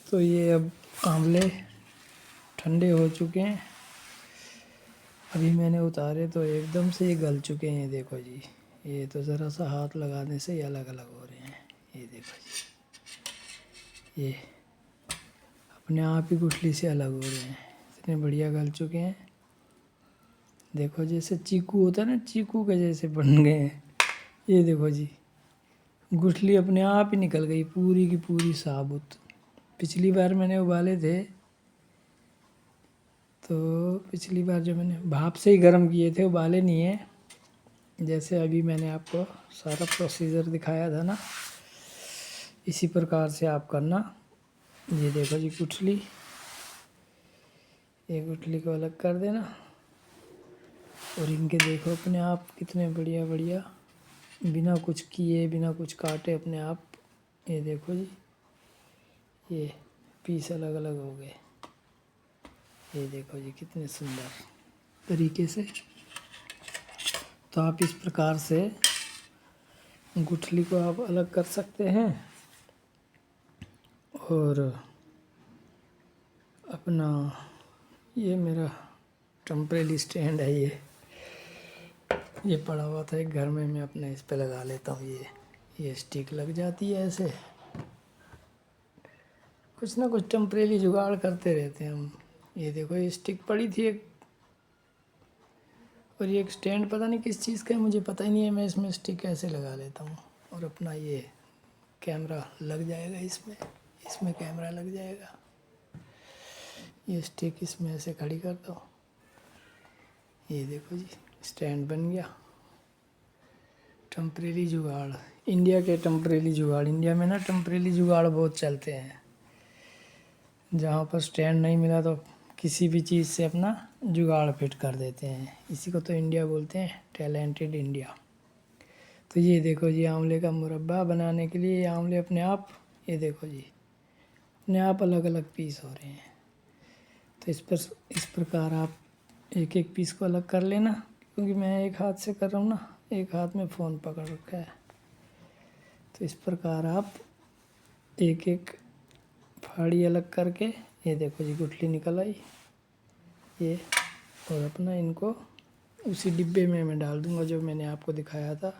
तो ये अब आंवले ठंडे हो चुके हैं। अभी मैंने उतारे तो एकदम से ये गल चुके हैं। ये देखो जी, ये तो ज़रा सा हाथ लगाने से ही अलग अलग हो रहे हैं। ये देखो जी, ये अपने आप ही गुठली से अलग हो रहे हैं, इतने बढ़िया गल चुके हैं। देखो जैसे चीकू होता है ना, चीकू के जैसे बन गए हैं। ये देखो जी, गुठली अपने आप ही निकल गई पूरी की पूरी साबुत। पिछली बार मैंने उबाले थे तो पिछली बार जो मैंने भाप से ही गर्म किए थे, उबाले नहीं है। जैसे अभी मैंने आपको सारा प्रोसीजर दिखाया था ना, इसी प्रकार से आप करना। ये देखो जी गुठली, ये गुठली को अलग कर देना। और इनके देखो अपने आप कितने बढ़िया बढ़िया, बिना कुछ किए बिना कुछ काटे अपने आप। ये देखो जी, ये पीस अलग अलग हो गए। ये देखो जी कितने सुंदर तरीके से। तो आप इस प्रकार से गुठली को आप अलग कर सकते हैं। और अपना ये मेरा टेम्परेरी स्टैंड है, ये पड़ा हुआ था एक घर में, मैं अपने इस पे लगा लेता हूँ। ये स्टिक लग जाती है ऐसे। कुछ ना कुछ टेम्परेरी जुगाड़ करते रहते हैं हम। ये देखो ये स्टिक पड़ी थी एक, और ये एक स्टैंड पता नहीं किस चीज़ का है, मुझे पता ही नहीं है। मैं इसमें स्टिक कैसे लगा लेता हूँ और अपना ये कैमरा लग जाएगा इसमें, इसमें कैमरा लग जाएगा। ये स्टिक इसमें ऐसे खड़ी कर दो। ये देखो जी स्टैंड बन गया। टेम्परेरी जुगाड़, इंडिया के टेम्परेरी जुगाड़। इंडिया में ना टेम्परेरी जुगाड़ बहुत चलते हैं। जहाँ पर स्टैंड नहीं मिला तो किसी भी चीज़ से अपना जुगाड़ फिट कर देते हैं। इसी को तो इंडिया बोलते हैं, टैलेंटेड इंडिया। तो ये देखो जी, आंवले का मुरब्बा बनाने के लिए ये आंवले अपने आप, ये देखो जी अपने आप अलग अलग पीस हो रहे हैं। तो इस प्रकार आप एक एक पीस को अलग कर लेना। क्योंकि मैं एक हाथ से कर रहा हूँ ना, एक हाथ में फ़ोन पकड़ रखा है। तो इस प्रकार आप एक एक फाड़ी अलग करके, ये देखो जी गुठली निकल आई ये, और अपना इनको उसी डिब्बे में मैं डाल दूँगा जो मैंने आपको दिखाया था।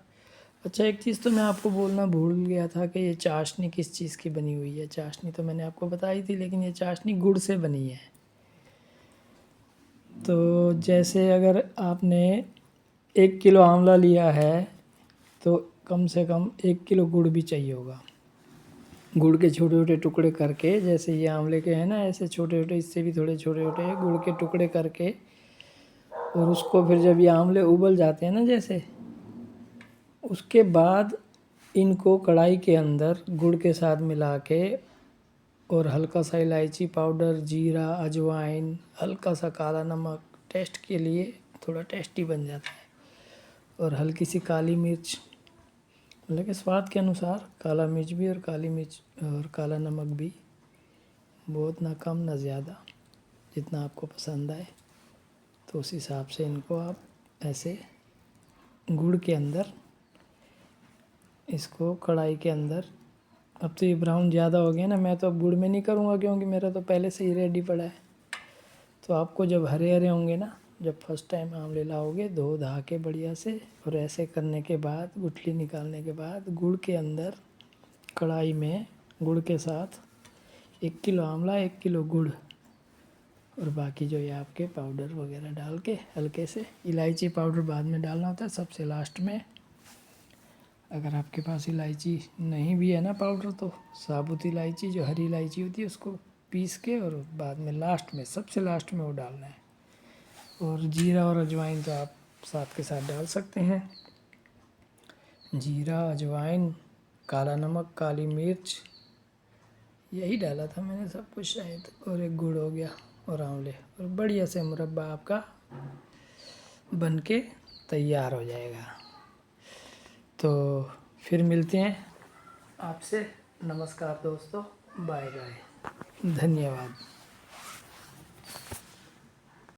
अच्छा एक चीज़ तो मैं आपको बोलना भूल गया था कि ये चाशनी किस चीज़ की बनी हुई है। चाशनी तो मैंने आपको बताई थी, लेकिन ये चाशनी गुड़ से बनी है। तो जैसे अगर आपने 1 किलो आंवला लिया है तो कम से कम 1 किलो गुड़ भी चाहिए होगा। गुड़ के छोटे छोटे टुकड़े करके, जैसे ये आंवले के हैं ना ऐसे छोटे छोटे, इससे भी थोड़े छोटे छोटे गुड़ के टुकड़े करके, और उसको फिर जब ये आंवले उबल जाते हैं ना जैसे, उसके बाद इनको कढ़ाई के अंदर गुड़ के साथ मिला के, और हल्का सा इलायची पाउडर, जीरा, अजवाइन, हल्का सा काला नमक, टेस्ट के लिए थोड़ा टेस्टी बन जाता है। और हल्की सी काली मिर्च, मतलब कि स्वाद के अनुसार काला मिर्च भी, और काली मिर्च और काला नमक भी, बहुत ना कम ना ज़्यादा, जितना आपको पसंद आए। तो उस हिसाब से इनको आप ऐसे गुड़ के अंदर, इसको कढ़ाई के अंदर, अब तो ये ब्राउन ज़्यादा हो गया ना, मैं तो अब गुड़ में नहीं करूँगा क्योंकि मेरा तो पहले से ही रेडी पड़ा है। तो आपको जब हरे हरे होंगे ना, जब फर्स्ट टाइम आंवले लाओगे, धो धा के बढ़िया से, और ऐसे करने के बाद गुठली निकालने के बाद गुड़ के अंदर कढ़ाई में गुड़ के साथ 1 किलो आंवला, 1 किलो गुड़, और बाकी जो ये आपके पाउडर वगैरह डाल के, हल्के से इलायची पाउडर बाद में डालना होता है, सबसे लास्ट में। अगर आपके पास इलायची नहीं भी है ना पाउडर, तो साबुत इलायची, जो हरी इलायची होती है, उसको पीस के और बाद में लास्ट में, सबसे लास्ट में वो डालना है। और जीरा और अजवाइन तो आप साथ के साथ डाल सकते हैं। जीरा, अजवाइन, काला नमक, काली मिर्च, यही डाला था मैंने सब कुछ शायद, और एक गुड़ हो गया, और आंवले, और बढ़िया से मुरब्बा आपका बन के तैयार हो जाएगा। तो फिर मिलते हैं आपसे। नमस्कार दोस्तों, बाय बाय, धन्यवाद।